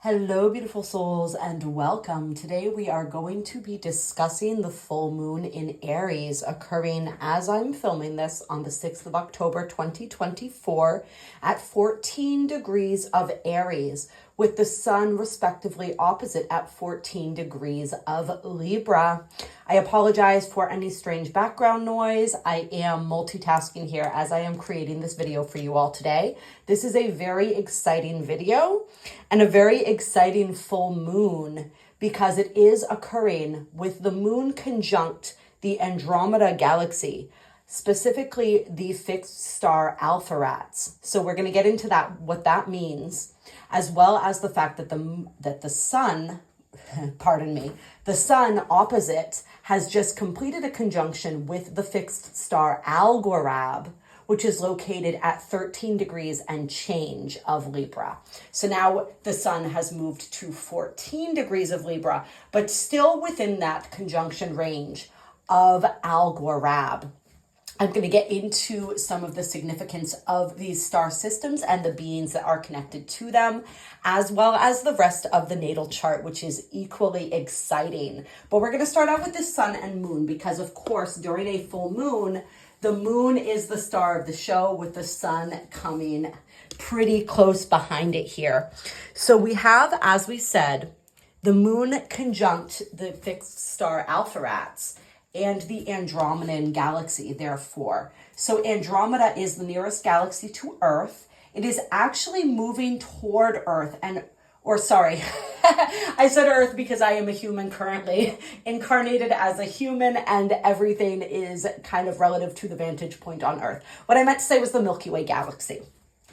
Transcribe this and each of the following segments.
Hello, beautiful souls, and welcome. Today we are going to be discussing the full moon in Aries occurring as I'm filming this on the 6th of October, 2024 at 14 degrees of Aries, with the sun respectively opposite at 14 degrees of Libra. I apologize for any strange background noise. I am multitasking here as I am creating this video for you all today. This is a very exciting video and a very exciting full moon because it is occurring with the moon conjunct the Andromeda galaxy, specifically the fixed star Alpheratz. So we're going to get into that, what that means, as well as the fact that the sun, the sun opposite has just completed a conjunction with the fixed star Algorab, which is located at 13 degrees and change of Libra. So now the sun has moved to 14 degrees of Libra, but still within that conjunction range of Algorab. I'm going to get into some of the significance of these star systems and the beings that are connected to them, as well as the rest of the natal chart, which is equally exciting. But we're going to start out with the sun and moon because, of course, during a full moon, the moon is the star of the show with the sun coming pretty close behind it here. So we have, as we said, the moon conjunct the fixed star Alpheratz and the Andromedan galaxy, therefore. So Andromeda is the nearest galaxy to Earth. It is actually moving toward Earth I said Earth because I am a human currently, incarnated as a human, and everything is kind of relative to the vantage point on Earth. What I meant to say was the Milky Way galaxy.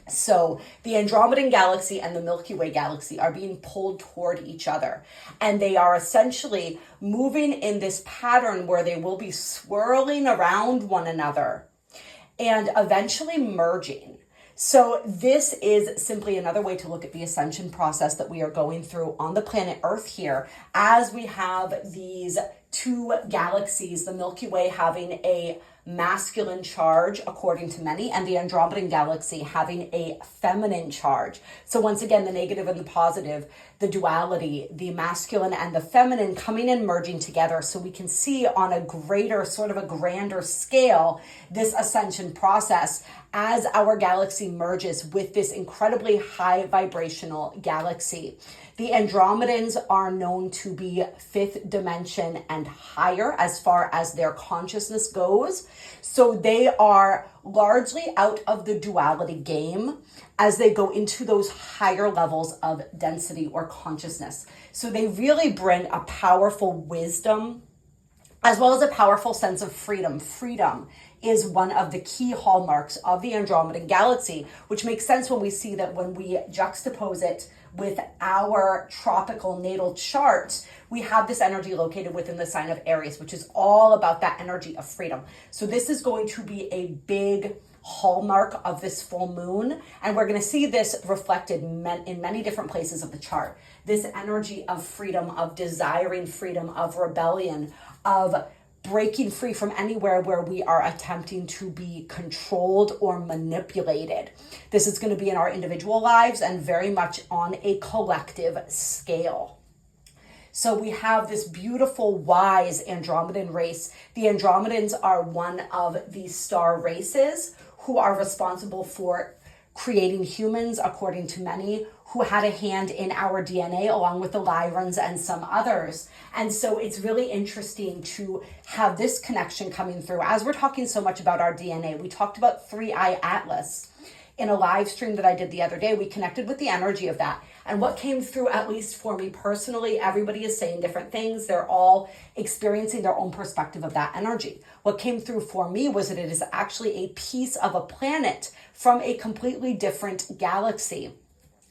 So the Andromedan galaxy and the Milky Way galaxy are being pulled toward each other. And they are essentially moving in this pattern where they will be swirling around one another and eventually merging. So this is simply another way to look at the ascension process that we are going through on the planet Earth here, as we have these two galaxies, the Milky Way having a masculine charge, according to many, and the Andromedan galaxy having a feminine charge. So once again, the negative and the positive, the duality, the masculine and the feminine coming and merging together, so we can see on a greater, sort of a grander scale, this ascension process as our galaxy merges with this incredibly high vibrational galaxy. The Andromedans are known to be fifth dimension and higher as far as their consciousness goes. So they are largely out of the duality game as they go into those higher levels of density or consciousness. So they really bring a powerful wisdom as well as a powerful sense of freedom. Freedom is one of the key hallmarks of the Andromedan galaxy, which makes sense when we see that when we juxtapose it with our tropical natal chart, we have this energy located within the sign of Aries, which is all about that energy of freedom. So this is going to be a big hallmark of this full moon, and we're going to see this reflected in many different places of the chart. This energy of freedom, of desiring freedom, of rebellion, of breaking free from anywhere where we are attempting to be controlled or manipulated. This is going to be in our individual lives and very much on a collective scale. So we have this beautiful, wise Andromedan race. The Andromedans are one of the star races who are responsible for creating humans, according to many, who had a hand in our DNA, along with the Lyrans and some others. And so it's really interesting to have this connection coming through. As we're talking so much about our DNA, we talked about 3-Eye Atlas. In a live stream that I did the other day, we connected with the energy of that. And what came through, at least for me personally, everybody is saying different things. They're all experiencing their own perspective of that energy. What came through for me was that it is actually a piece of a planet from a completely different galaxy.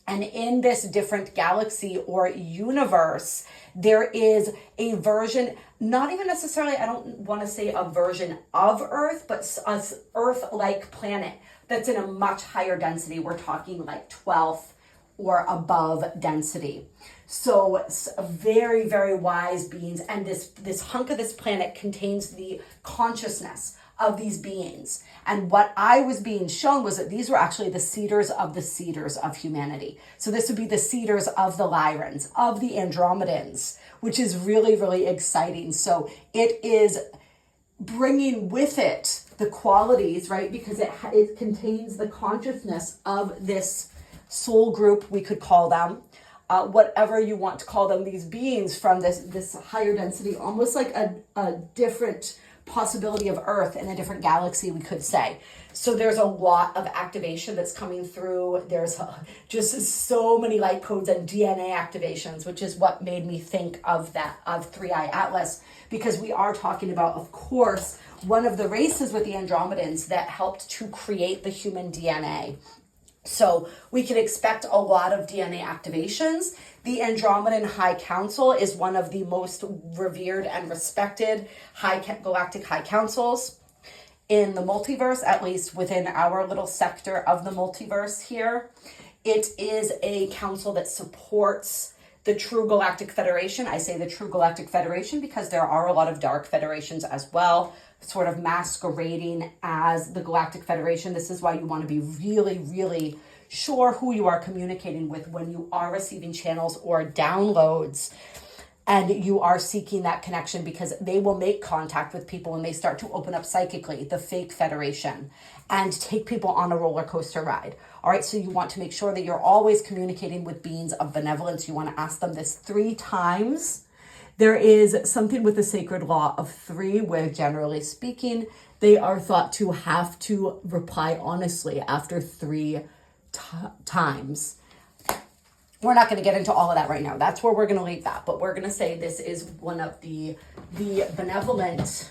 And in this different galaxy or universe, there is a version, not even necessarily, I don't want to say a version of Earth, but an Earth-like planet that's in a much higher density. We're talking like 12th or above density. So very, very wise beings. And this hunk of this planet contains the consciousness of these beings. And what I was being shown was that these were actually the seeders of humanity. So this would be the seeders of the Lyrans, of the Andromedans, which is really, really exciting. So it is bringing with it the qualities, right? Because it contains the consciousness of this soul group, we could call them, whatever you want to call them, these beings from this higher density, almost like a different possibility of Earth in a different galaxy, we could say. So there's a lot of activation that's coming through. There's just so many light codes and DNA activations, which is what made me think of Three Eye Atlas, because we are talking about, of course, one of the races with the Andromedans that helped to create the human DNA. So we can expect a lot of DNA activations. The Andromedan High Council is one of the most revered and respected galactic high councils in the multiverse, at least within our little sector of the multiverse here. It is a council that supports the True Galactic Federation. I say the True Galactic Federation because there are a lot of dark federations as well, sort of masquerading as the Galactic Federation. This is why you want to be really, really sure who you are communicating with when you are receiving channels or downloads and you are seeking that connection, because they will make contact with people when they start to open up psychically, the fake Federation, and take people on a roller coaster ride. All right, so you want to make sure that you're always communicating with beings of benevolence. You want to ask them this 3 times. There is something with the sacred law of 3, where generally speaking, they are thought to have to reply honestly after 3 times. We're not going to get into all of that right now. That's where we're going to leave that. But we're going to say this is one of the benevolent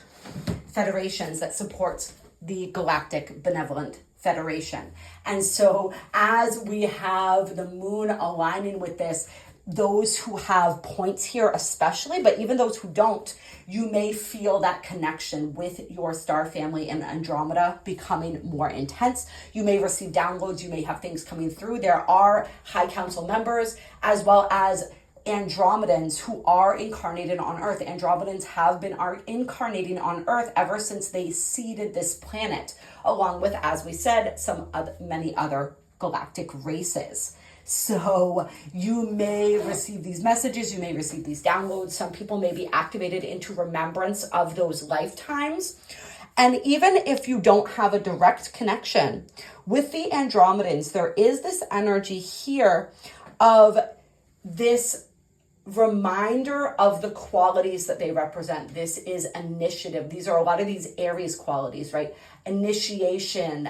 federations that supports the Galactic Benevolent Federation. And so as we have the moon aligning with this, those who have points here especially, but even those who don't, you may feel that connection with your star family in Andromeda becoming more intense. You may receive downloads, you may have things coming through. There are High Council members as well as Andromedans who are incarnated on Earth. Andromedans have been incarnating on Earth ever since they seeded this planet, along with, as we said, many other galactic races. So you may receive these messages, you may receive these downloads. Some people may be activated into remembrance of those lifetimes. And even if you don't have a direct connection with the Andromedans, there is this energy here of this reminder of the qualities that they represent. This is initiative. These are a lot of these Aries qualities, right? Initiation,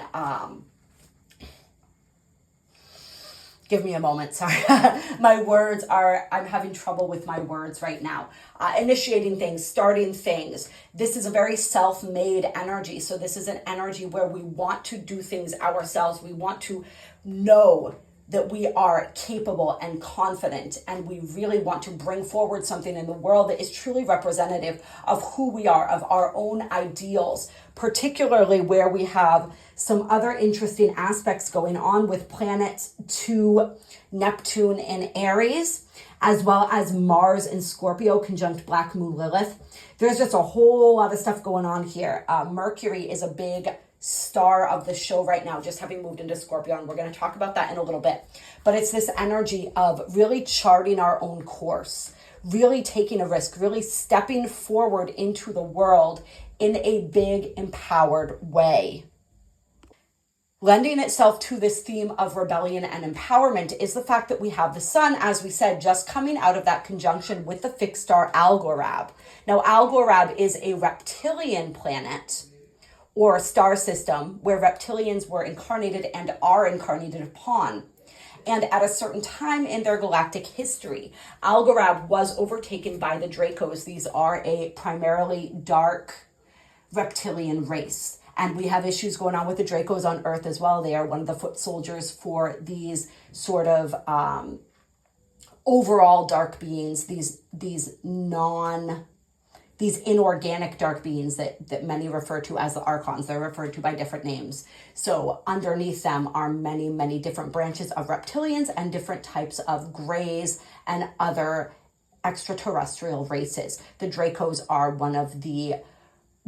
give me a moment, sorry. I'm having trouble with my words right now. Initiating things, starting things. This is a very self-made energy. So this is an energy where we want to do things ourselves. We want to know that we are capable and confident, and we really want to bring forward something in the world that is truly representative of who we are, of our own ideals, particularly where we have some other interesting aspects going on with planet 2 Neptune in Aries, as well as Mars in Scorpio conjunct Black Moon Lilith. There's just a whole lot of stuff going on here. Mercury is a big star of the show right now, just having moved into Scorpio, and we're going to talk about that in a little bit. But it's this energy of really charting our own course, really taking a risk, really stepping forward into the world in a big, empowered way. Lending itself to this theme of rebellion and empowerment is the fact that we have the sun, as we said, just coming out of that conjunction with the fixed star Algorab. Now, Algorab is a reptilian planet or a star system where reptilians were incarnated and are incarnated upon. And at a certain time in their galactic history, Algorab was overtaken by the Dracos. These are a primarily dark reptilian race. And we have issues going on with the Dracos on Earth as well. They are one of the foot soldiers for these sort of overall dark beings, these inorganic dark beings that many refer to as the archons. They're referred to by different names. So underneath them are many, many different branches of reptilians and different types of greys and other extraterrestrial races. The Dracos are one of the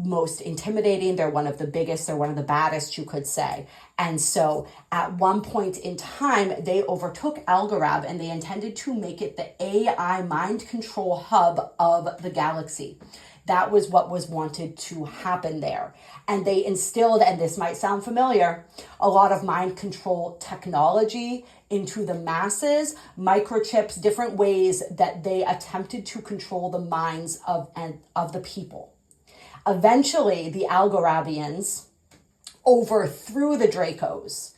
most intimidating. They're one of the biggest. They're one of the baddest, you could say. And so at one point in time, they overtook Algorab and they intended to make it the AI mind control hub of the galaxy. That was what was wanted to happen there. And they instilled, and this might sound familiar, a lot of mind control technology into the masses, microchips, different ways that they attempted to control the minds of the people. Eventually, the Algorabians overthrew the Dracos,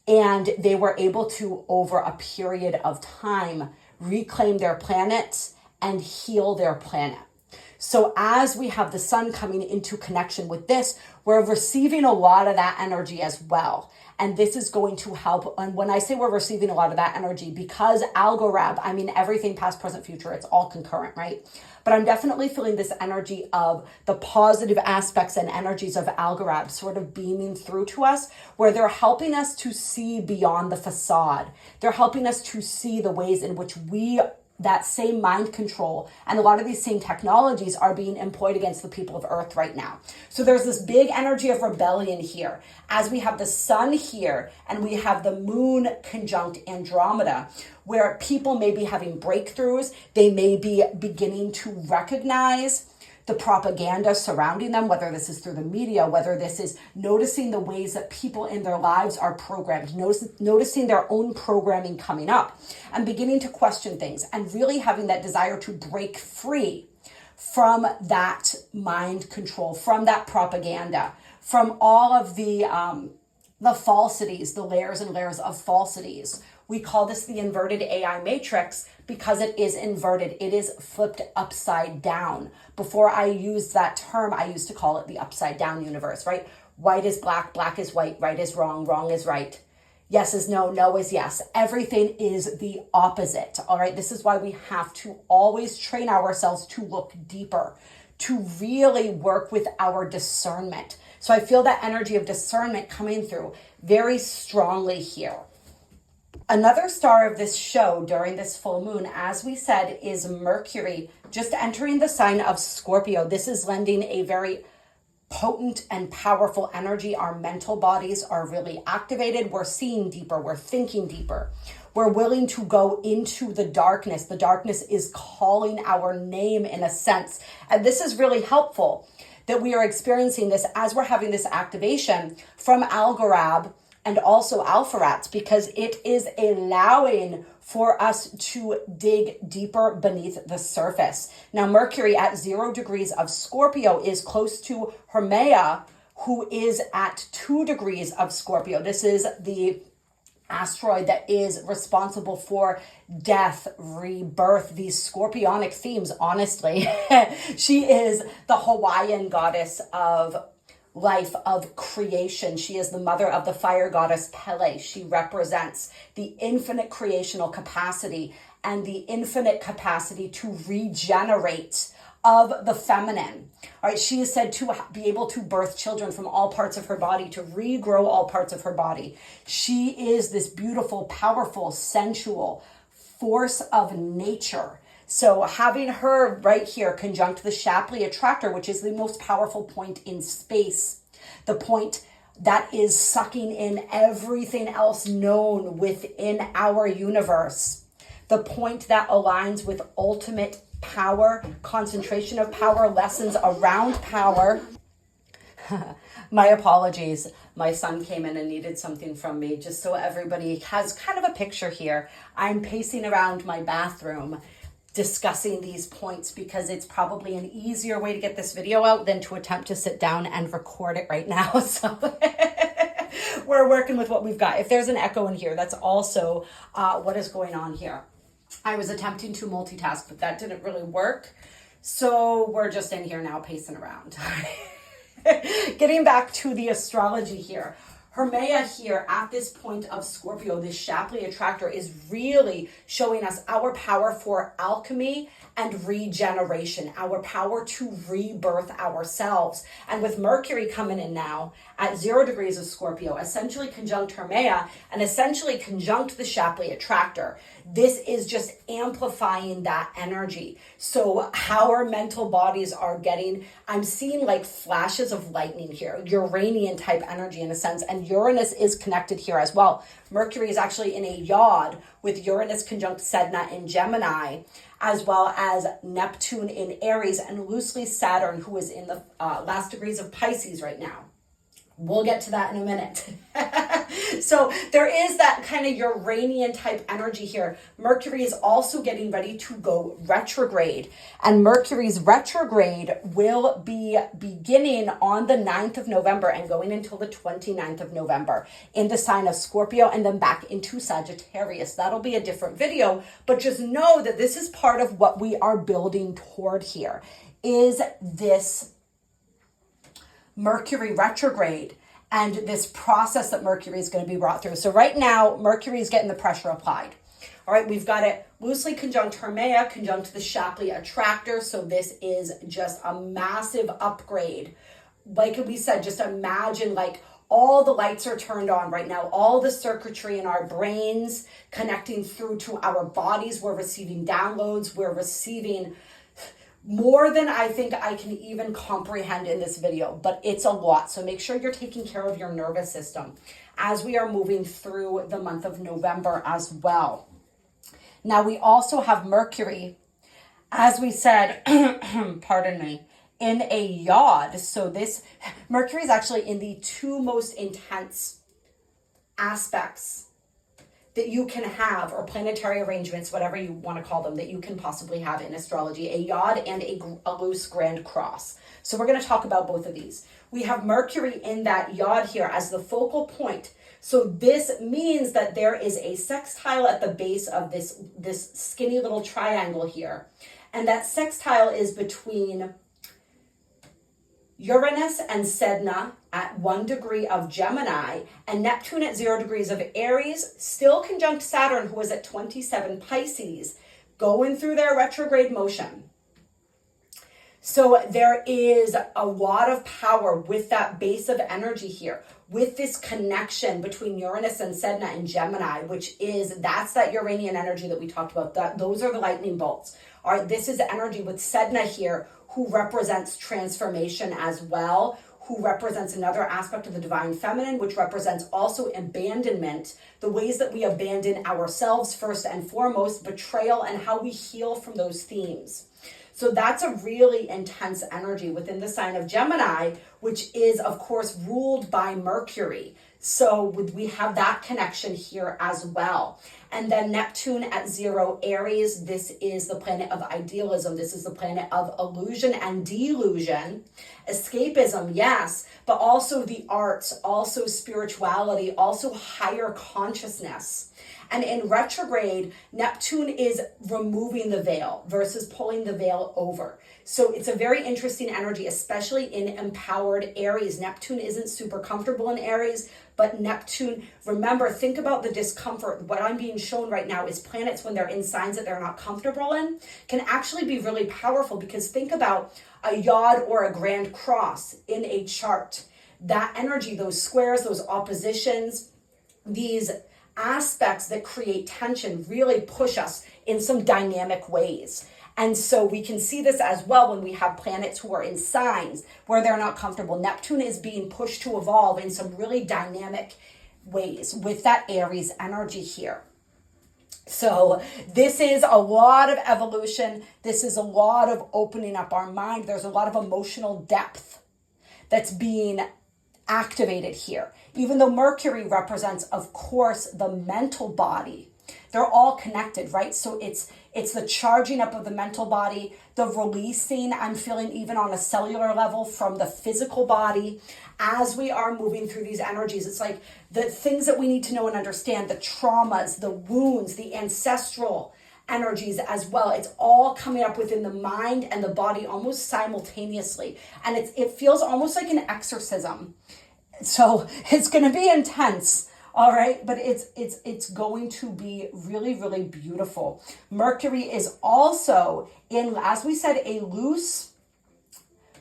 and they were able to, over a period of time, reclaim their planet and heal their planet. So as we have the sun coming into connection with this, we're receiving a lot of that energy as well. And this is going to help. And when I say we're receiving a lot of that energy, because Algorab, I mean, everything past, present, future, it's all concurrent, right? But I'm definitely feeling this energy of the positive aspects and energies of Algorab sort of beaming through to us, where they're helping us to see beyond the facade. They're helping us to see the ways in which that same mind control and a lot of these same technologies are being employed against the people of Earth right now. So there's this big energy of rebellion here. As we have the sun here and we have the moon conjunct Andromeda, where people may be having breakthroughs, they may be beginning to recognize the propaganda surrounding them, whether this is through the media, whether this is noticing the ways that people in their lives are programmed, noticing their own programming coming up, and beginning to question things, and really having that desire to break free from that mind control, from that propaganda, from all of the falsities, the layers and layers of falsities. We call this the inverted AI matrix because it is inverted. It is flipped upside down. Before I used that term, I used to call it the upside down universe, right? White is black, black is white, right is wrong, wrong is right. Yes is no, no is yes. Everything is the opposite, all right? This is why we have to always train ourselves to look deeper, to really work with our discernment. So I feel that energy of discernment coming through very strongly here. Another star of this show during this full moon, as we said, is Mercury, just entering the sign of Scorpio. This is lending a very potent and powerful energy. Our mental bodies are really activated. We're seeing deeper. We're thinking deeper. We're willing to go into the darkness. The darkness is calling our name in a sense. And this is really helpful that we are experiencing this as we're having this activation from Algorab and also Alpheratz, because it is allowing for us to dig deeper beneath the surface. Now, Mercury at 0 degrees of Scorpio is close to Hermea, who is at 2 degrees of Scorpio. This is the asteroid that is responsible for death, rebirth, these scorpionic themes, honestly. She is the Hawaiian goddess of life, of creation. She is the mother of the fire goddess Pele. She represents the infinite creational capacity and the infinite capacity to regenerate of the feminine. All right, she is said to be able to birth children from all parts of her body, to regrow all parts of her body. She is this beautiful, powerful, sensual force of nature. So having her right here conjunct the Shapley attractor, which is the most powerful point in space, the point that is sucking in everything else known within our universe, the point that aligns with ultimate power, concentration of power, lessons around power. My apologies. My son came in and needed something from me, just so everybody has kind of a picture here. I'm pacing around my bathroom discussing these points because it's probably an easier way to get this video out than to attempt to sit down and record it right now. So we're working with what we've got. If there's an echo in here, that's also what is going on here. I was attempting to multitask, but that didn't really work. So we're just in here now pacing around. Getting back to the astrology here. Hermea here at this point of Scorpio, this Shapley attractor, is really showing us our power for alchemy and regeneration, our power to rebirth ourselves. And with Mercury coming in now at 0 degrees of Scorpio, essentially conjunct Hermea and essentially conjunct the Shapley attractor, this is just amplifying that energy. So our mental bodies are getting, I'm seeing like flashes of lightning here, Uranian type energy in a sense, and Uranus is connected here as well. Mercury is actually in a yod with Uranus conjunct Sedna in Gemini, as well as Neptune in Aries, and loosely Saturn, who is in the last degrees of Pisces right now. We'll get to that in a minute. So there is that kind of Uranian type energy here. Mercury is also getting ready to go retrograde, and Mercury's retrograde will be beginning on the 9th of November and going until the 29th of November in the sign of Scorpio, and then back into Sagittarius. That'll be a different video, but just know that this is part of what we are building toward here, is this Mercury retrograde and this process that Mercury is going to be brought through. So right now, Mercury is getting the pressure applied. All right, we've got it loosely conjunct Hermea, conjunct the Shapley attractor. So this is just a massive upgrade. Like we said, just imagine like all the lights are turned on right now, all the circuitry in our brains connecting through to our bodies. We're receiving downloads. We're receiving more than I think I can even comprehend in this video, but it's a lot. So make sure you're taking care of your nervous system as we are moving through the month of November as well. Now we also have Mercury, as we said, pardon me, in a yod. So this Mercury is actually in the two most intense aspects that you can have, or planetary arrangements, whatever you want to call them, that you can possibly have in astrology, a yod and a loose grand cross. So we're going to talk about both of these. We have Mercury in that yod here as the focal point. So this means that there is a sextile at the base of this skinny little triangle here. And that sextile is between Uranus and Sedna at 1 degree of Gemini, and Neptune at 0 degrees of Aries, still conjunct Saturn, who is at 27 Pisces, going through their retrograde motion. So there is a lot of power with that base of energy here, with this connection between Uranus and Sedna in Gemini, that's that Uranian energy that we talked about. Those are the lightning bolts. All right, this is energy with Sedna here, who represents transformation as well, who represents another aspect of the divine feminine, which represents also abandonment, the ways that we abandon ourselves first and foremost, betrayal, and how we heal from those themes. So that's a really intense energy within the sign of Gemini, which is, of course, ruled by Mercury. So we have that connection here as well. And then Neptune at 0 Aries, this is the planet of idealism. This is the planet of illusion and delusion. Escapism, yes, but also the arts, also spirituality, also higher consciousness. And in retrograde, Neptune is removing the veil versus pulling the veil over. So it's a very interesting energy, especially in empowered Aries. Neptune isn't super comfortable in Aries, but Neptune, remember, think about the discomfort. What I'm being shown right now is planets, when they're in signs that they're not comfortable in, can actually be really powerful, because think about a yod or a grand cross in a chart. That energy, those squares, those oppositions, these aspects that create tension really push us in some dynamic ways. And so we can see this as well when we have planets who are in signs where they're not comfortable. Neptune is being pushed to evolve in some really dynamic ways with that Aries energy here. So this is a lot of evolution. This is a lot of opening up our mind. There's a lot of emotional depth that's being activated here. Even though Mercury represents, of course, the mental body, they're all connected, right? So it's the charging up of the mental body, the releasing, I'm feeling even on a cellular level, from the physical body. As we are moving through these energies, it's like the things that we need to know and understand, the traumas, the wounds, the ancestral energies as well. It's all coming up within the mind and the body almost simultaneously. And it feels almost like an exorcism. So it's going to be intense. All right, but it's going to be really, really beautiful. Mercury is also in, as we said, a loose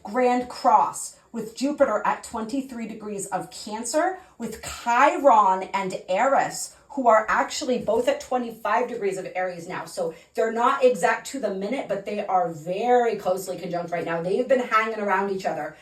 grand cross with Jupiter at 23 degrees of Cancer, with Chiron and Aries, who are actually both at 25 degrees of Aries now. So they're not exact to the minute, but they are very closely conjunct right now. They've been hanging around each other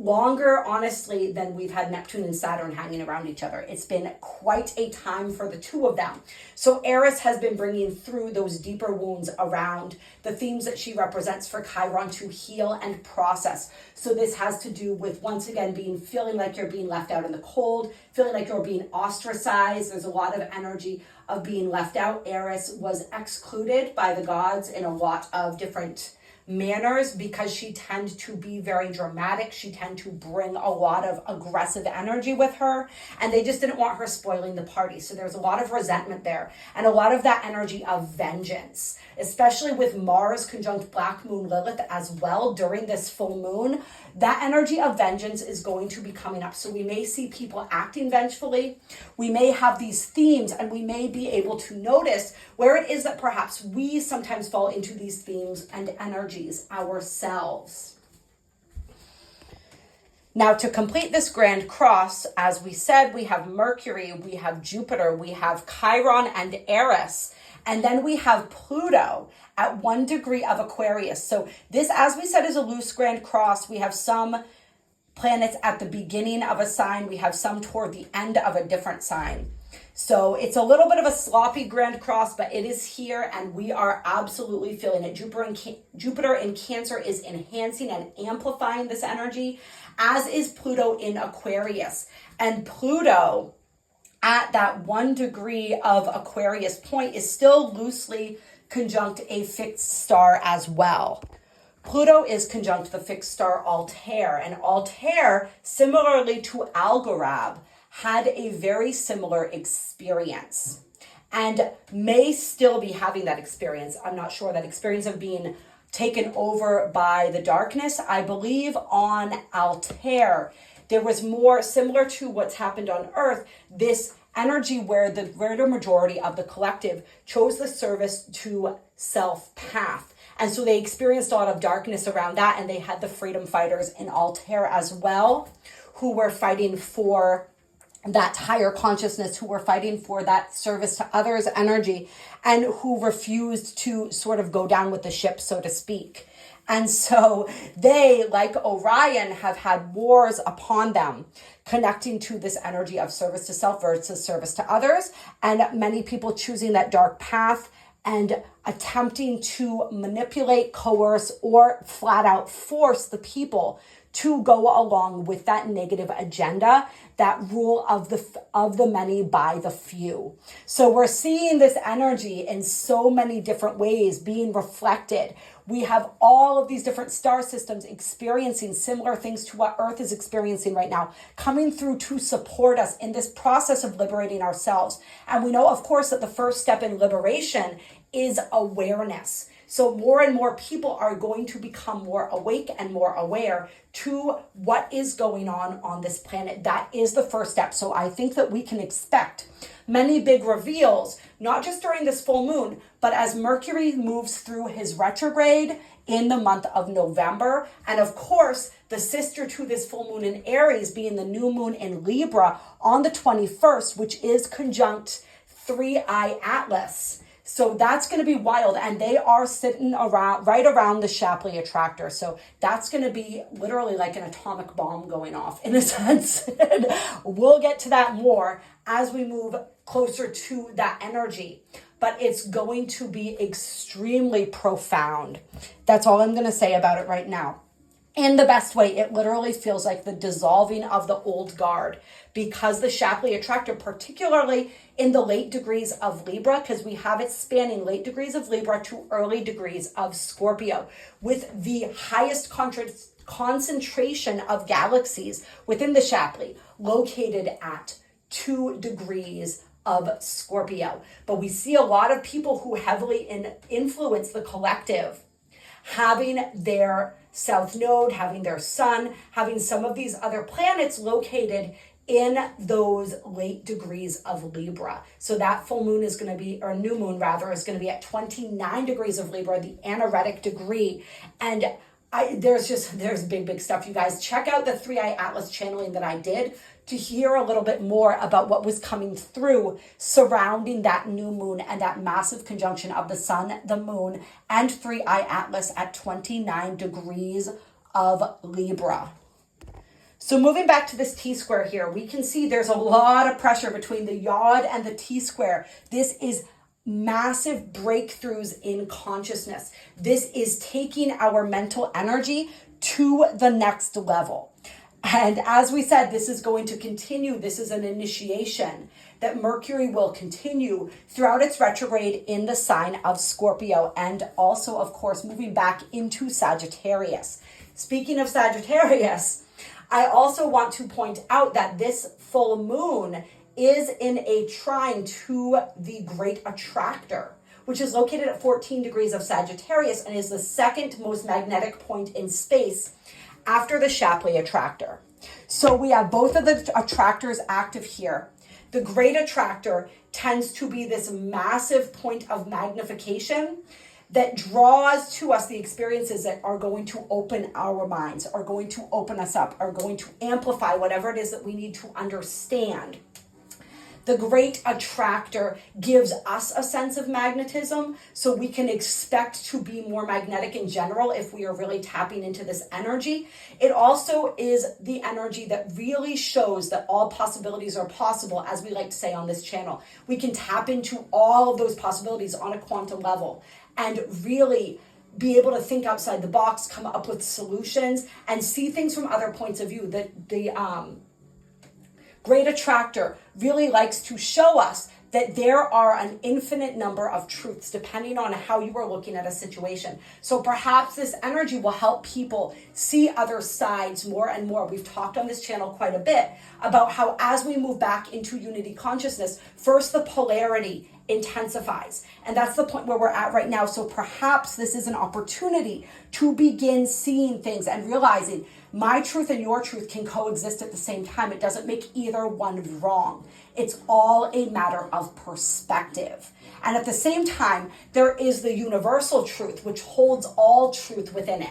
longer, honestly, than we've had Neptune and Saturn hanging around each other. It's been quite a time for the two of them. So Aries has been bringing through those deeper wounds around the themes that she represents for Chiron to heal and process. So this has to do with, once again, feeling like you're being left out in the cold, feeling like you're being ostracized. There's a lot of energy of being left out. Aries was excluded by the gods in a lot of different manners because she tends to be very dramatic. She tends to bring a lot of aggressive energy with her, and they just didn't want her spoiling the party. So there's a lot of resentment there, and a lot of that energy of vengeance, especially with Mars conjunct Black Moon Lilith as well during this full moon. That energy of vengeance is going to be coming up. So we may see people acting vengefully. We may have these themes, and we may be able to notice where it is that perhaps we sometimes fall into these themes and energies ourselves. Now, to complete this grand cross, as we said, we have Mercury, we have Jupiter, we have Chiron and Aries, and then we have Pluto at 1 degree of Aquarius. So this, as we said, is a loose grand cross. We have some planets at the beginning of a sign. We have some toward the end of a different sign. So it's a little bit of a sloppy grand cross, but it is here, and we are absolutely feeling it. Jupiter in Cancer is enhancing and amplifying this energy, as is Pluto in Aquarius. And Pluto at that 1 degree of Aquarius point is still loosely conjunct a fixed star as well. Pluto is conjunct the fixed star Altair, and Altair, similarly to Algorab, had a very similar experience and may still be having that experience. I'm not sure, that experience of being taken over by the darkness. I believe on Altair, there was more similar to what's happened on Earth, this energy where the greater majority of the collective chose the service to self path. And so they experienced a lot of darkness around that, and they had the freedom fighters in Altair as well, who were fighting for that higher consciousness, who were fighting for that service to others energy, and who refused to sort of go down with the ship, so to speak. And so they, like Orion, have had wars upon them, connecting to this energy of service to self versus service to others, and many people choosing that dark path and attempting to manipulate, coerce, or flat out force the people to go along with that negative agenda, that rule of the many by the few. So we're seeing this energy in so many different ways being reflected. We have all of these different star systems experiencing similar things to what Earth is experiencing right now, coming through to support us in this process of liberating ourselves. And we know, of course, that the first step in liberation is awareness. So more and more people are going to become more awake and more aware to what is going on this planet. That is the first step. So I think that we can expect many big reveals, not just during this full moon, but as Mercury moves through his retrograde in the month of November. And of course, the sister to this full moon in Aries being the new moon in Libra on the 21st, which is conjunct 3i Atlas. So that's going to be wild. And they are sitting around, right around the Shapley attractor. So that's going to be literally like an atomic bomb going off in a sense. And we'll get to that more as we move closer to that energy. But it's going to be extremely profound. That's all I'm going to say about it right now. In the best way, it literally feels like the dissolving of the old guard, because the Shapley attractor, particularly in the late degrees of Libra, because we have it spanning late degrees of Libra to early degrees of Scorpio, with the highest concentration of galaxies within the Shapley, located at 2 degrees of Scorpio. But we see a lot of people who heavily influence the collective having their South Node, having their Sun, having some of these other planets located in those late degrees of Libra. So that full moon is going to be, or new moon rather, is going to be at 29 degrees of Libra, the anaretic degree. And there's big stuff, you guys. Check out the 3i Atlas channeling that I did to hear a little bit more about what was coming through surrounding that new moon and that massive conjunction of the sun, the moon, and 3i Atlas at 29 degrees of Libra. So moving back to this T-square here, we can see there's a lot of pressure between the yod and the T-square. This is massive breakthroughs in consciousness. This is taking our mental energy to the next level. And as we said, this is going to continue. This is an initiation that Mercury will continue throughout its retrograde in the sign of Scorpio, and also, of course, moving back into Sagittarius. Speaking of Sagittarius, I also want to point out that this full moon is in a trine to the Great Attractor, which is located at 14 degrees of Sagittarius and is the second most magnetic point in space after the Shapley Attractor. So we have both of the attractors active here. The Great Attractor tends to be this massive point of magnification that draws to us the experiences that are going to open our minds, are going to open us up, are going to amplify whatever it is that we need to understand. The Great Attractor gives us a sense of magnetism, so we can expect to be more magnetic in general if we are really tapping into this energy. It also is the energy that really shows that all possibilities are possible, as we like to say on this channel. We can tap into all of those possibilities on a quantum level and really be able to think outside the box, come up with solutions, and see things from other points of view. The Great Attractor really likes to show us that there are an infinite number of truths depending on how you are looking at a situation. So perhaps this energy will help people see other sides more and more. We've talked on this channel quite a bit about how as we move back into unity consciousness, first the polarity intensifies. And that's the point where we're at right now. So perhaps this is an opportunity to begin seeing things and realizing my truth and your truth can coexist at the same time. It doesn't make either one wrong. It's all a matter of perspective. And at the same time, there is the universal truth, which holds all truth within it.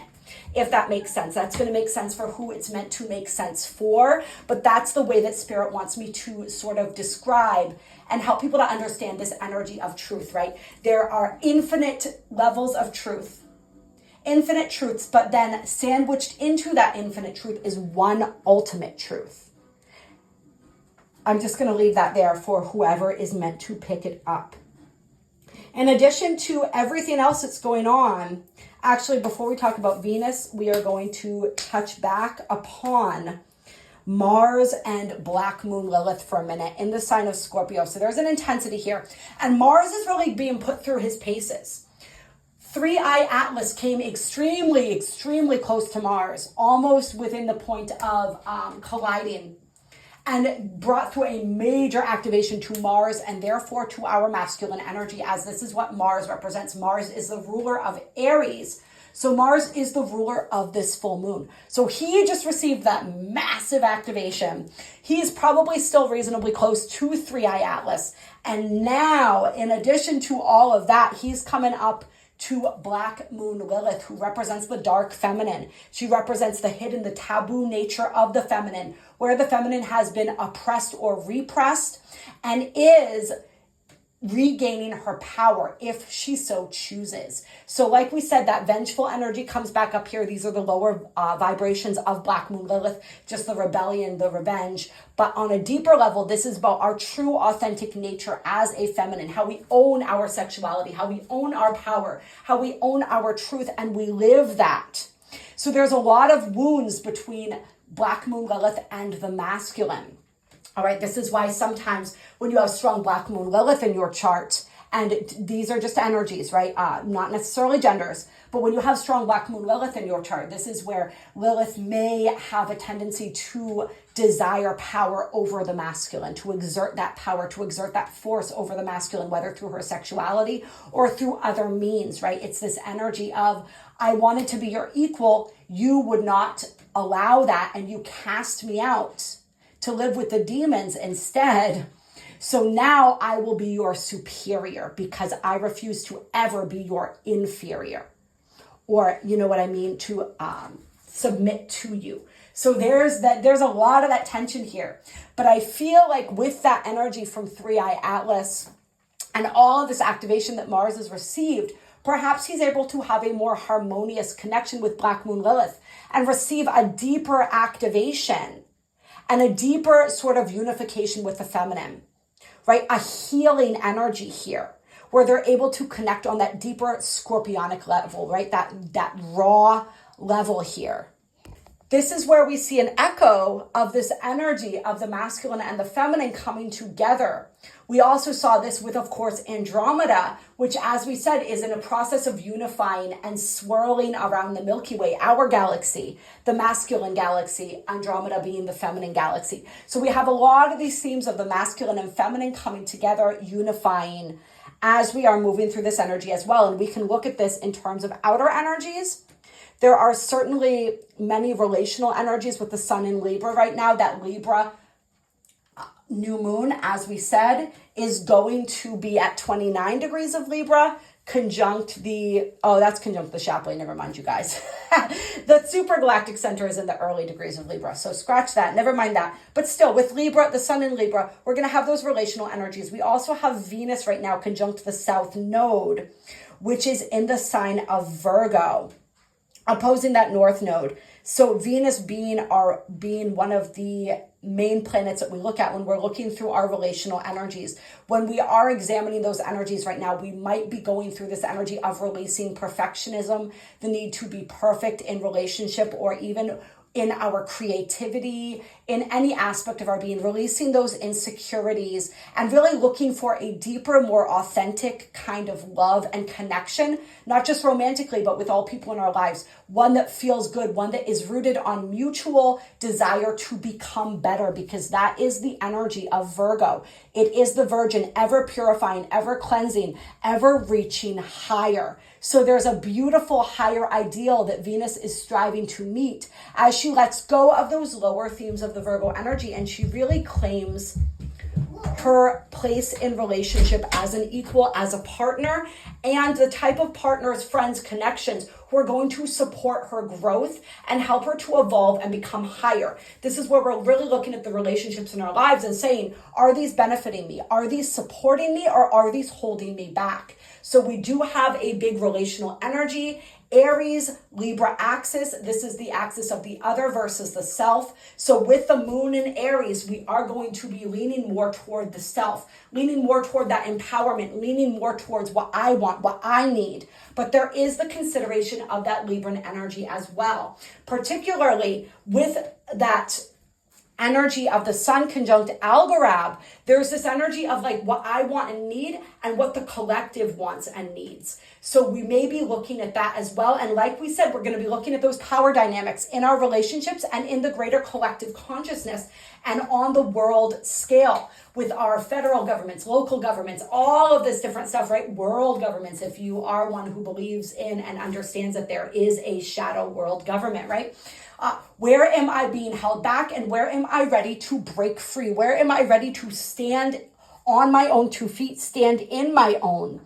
If that makes sense, that's going to make sense for who it's meant to make sense for. But that's the way that Spirit wants me to sort of describe and help people to understand this energy of truth, right? There are infinite levels of truth, infinite truths, but then sandwiched into that infinite truth is one ultimate truth. I'm just going to leave that there for whoever is meant to pick it up. In addition to everything else that's going on, actually, before we talk about Venus, we are going to touch back upon Mars and Black Moon Lilith for a minute in the sign of Scorpio. So there's an intensity here. And Mars is really being put through his paces. 3i Atlas came extremely close to Mars, almost within the point of colliding, and brought through a major activation to Mars and therefore to our masculine energy, as this is what Mars represents. Mars is the ruler of Aries. So Mars is the ruler of this full moon. So he just received that massive activation. He's probably still reasonably close to 3i Atlas. And now, in addition to all of that, he's coming up to Black Moon Lilith, who represents the dark feminine. She represents the hidden, the taboo nature of the feminine, where the feminine has been oppressed or repressed and is regaining her power if she so chooses. So like we said, that vengeful energy comes back up here. These are the lower vibrations of Black Moon Lilith, just the rebellion, the revenge. But on a deeper level, this is about our true authentic nature as a feminine, how we own our sexuality, how we own our power, how we own our truth, and we live that. So there's a lot of wounds between Black Moon Lilith and the masculine. All right, this is why sometimes when you have strong Black Moon Lilith in your chart, and these are just energies, right? Not necessarily genders, but when you have strong Black Moon Lilith in your chart, this is where Lilith may have a tendency to desire power over the masculine, to exert that power, to exert that force over the masculine, whether through her sexuality or through other means, right? It's this energy of, I wanted to be your equal, you would not allow that, and you cast me out. to live with the demons instead. So now I will be your superior because I refuse to ever be your inferior, or you know what I mean, to submit to you. So there's a lot of that tension here. But I feel like with that energy from 3i Atlas and all of this activation that Mars has received, perhaps he's able to have a more harmonious connection with Black Moon Lilith and receive a deeper activation and a deeper sort of unification with the feminine, right? A healing energy here where they're able to connect on that deeper scorpionic level, right? That raw level here. This is where we see an echo of this energy of the masculine and the feminine coming together. We also saw this with, of course, Andromeda, which, as we said, is in a process of unifying and swirling around the Milky Way, our galaxy, the masculine galaxy, Andromeda being the feminine galaxy. So we have a lot of these themes of the masculine and feminine coming together, unifying as we are moving through this energy as well. And we can look at this in terms of outer energies. There are certainly many relational energies with the sun in Libra right now. That Libra new moon, as we said, is going to be at 29 degrees of Libra, conjunct that's conjunct the Shapley, never mind you guys. The supergalactic center is in the early degrees of Libra, so scratch that, never mind that. But still, with Libra, the sun in Libra, we're going to have those relational energies. We also have Venus right now conjunct the south node, which is in the sign of Virgo, opposing that north node. So Venus being one of the main planets that we look at when we're looking through our relational energies. When we are examining those energies right now, we might be going through this energy of releasing perfectionism, the need to be perfect in relationship, or even in our creativity, in any aspect of our being, releasing those insecurities and really looking for a deeper, more authentic kind of love and connection, not just romantically, but with all people in our lives. One that feels good, one that is rooted on mutual desire to become better, because that is the energy of Virgo. It is the Virgin, ever purifying, ever cleansing, ever reaching higher. So there's a beautiful higher ideal that Venus is striving to meet as she lets go of those lower themes of the Virgo energy, and she really claims her place in relationship as an equal, as a partner, and the type of partners, friends, connections who are going to support her growth and help her to evolve and become higher. This is where we're really looking at the relationships in our lives and saying, are these benefiting me? Are these supporting me, or are these holding me back? So we do have a big relational energy. Aries, Libra axis. This is the axis of the other versus the self. So with the moon in Aries, we are going to be leaning more toward the self, leaning more toward that empowerment, leaning more towards what I want, what I need. But there is the consideration of that Libran energy as well, particularly with that energy of the sun conjunct Alpheratz. There's this energy of like what I want and need and what the collective wants and needs. So we may be looking at that as well. And like we said, we're going to be looking at those power dynamics in our relationships and in the greater collective consciousness and on the world scale with our federal governments, local governments, all of this different stuff, right? World governments, if you are one who believes in and understands that there is a shadow world government, right? Where am I being held back, and where am I ready to break free? Where am I ready to stand on my own 2 feet, stand in my own,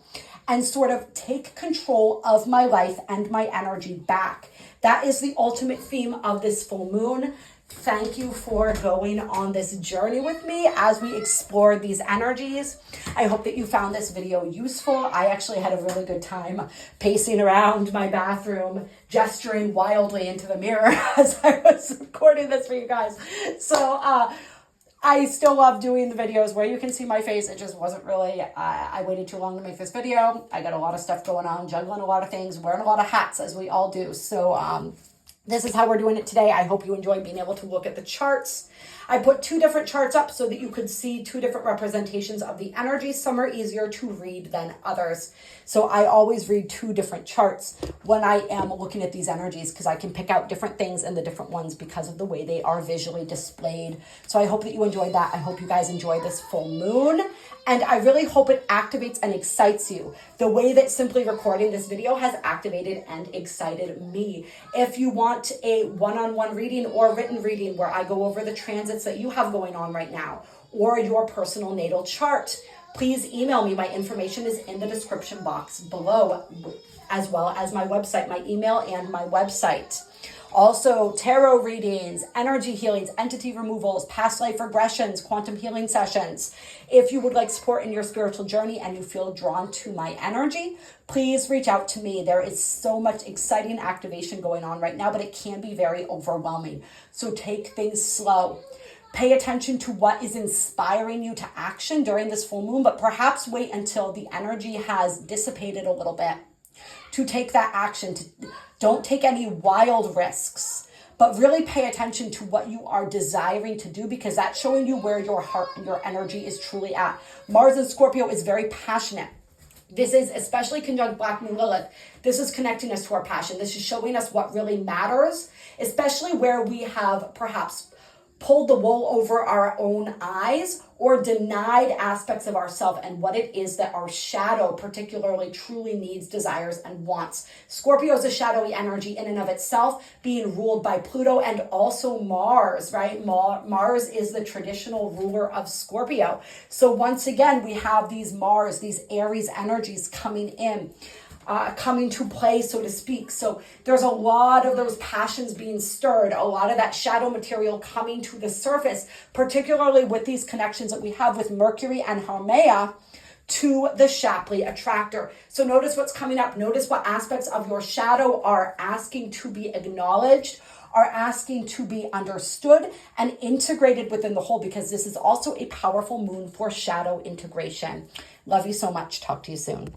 and sort of take control of my life and my energy back? That is the ultimate theme of this full moon. Thank you for going on this journey with me as we explore these energies. I hope that you found this video useful. I actually had a really good time pacing around my bathroom, gesturing wildly into the mirror as I was recording this for you guys. So I still love doing the videos where you can see my face. It just wasn't really, I waited too long to make this video. I got a lot of stuff going on, juggling a lot of things, wearing a lot of hats as we all do. So this is how we're doing it today. I hope you enjoyed being able to look at the charts. I put 2 different charts up so that you could see 2 different representations of the energy. Some are easier to read than others. So I always read 2 different charts when I am looking at these energies, because I can pick out different things in the different ones because of the way they are visually displayed. So I hope that you enjoyed that. I hope you guys enjoy this full moon. And I really hope it activates and excites you the way that simply recording this video has activated and excited me. If you want a one-on-one reading or written reading where I go over the transits transits that you have going on right now, or your personal natal chart, please email me. My information is in the description box below, as well as my website, my email and my website. Also, tarot readings, energy healings, entity removals, past life regressions, quantum healing sessions. If you would like support in your spiritual journey and you feel drawn to my energy, please reach out to me. There is so much exciting activation going on right now, but it can be very overwhelming. So take things slow. Pay attention to what is inspiring you to action during this full moon, but perhaps wait until the energy has dissipated a little bit to take that action. Don't take any wild risks, but really pay attention to what you are desiring to do, because that's showing you where your heart and your energy is truly at. Mars in Scorpio is very passionate. This is especially conjunct Black Moon Lilith. This is connecting us to our passion. This is showing us what really matters, especially where we have perhaps pulled the wool over our own eyes or denied aspects of ourselves and what it is that our shadow particularly truly needs, desires, and wants. Scorpio is a shadowy energy in and of itself, being ruled by Pluto and also Mars, right? Mars is the traditional ruler of Scorpio. So once again, we have these Mars, these Aries energies coming in. Coming to play, so to speak. So there's a lot of those passions being stirred, a lot of that shadow material coming to the surface, particularly with these connections that we have with Mercury and Haumea to the Shapley attractor. So notice what's coming up. Notice what aspects of your shadow are asking to be acknowledged, are asking to be understood and integrated within the whole, because this is also a powerful moon for shadow integration. Love you so much. Talk to you soon.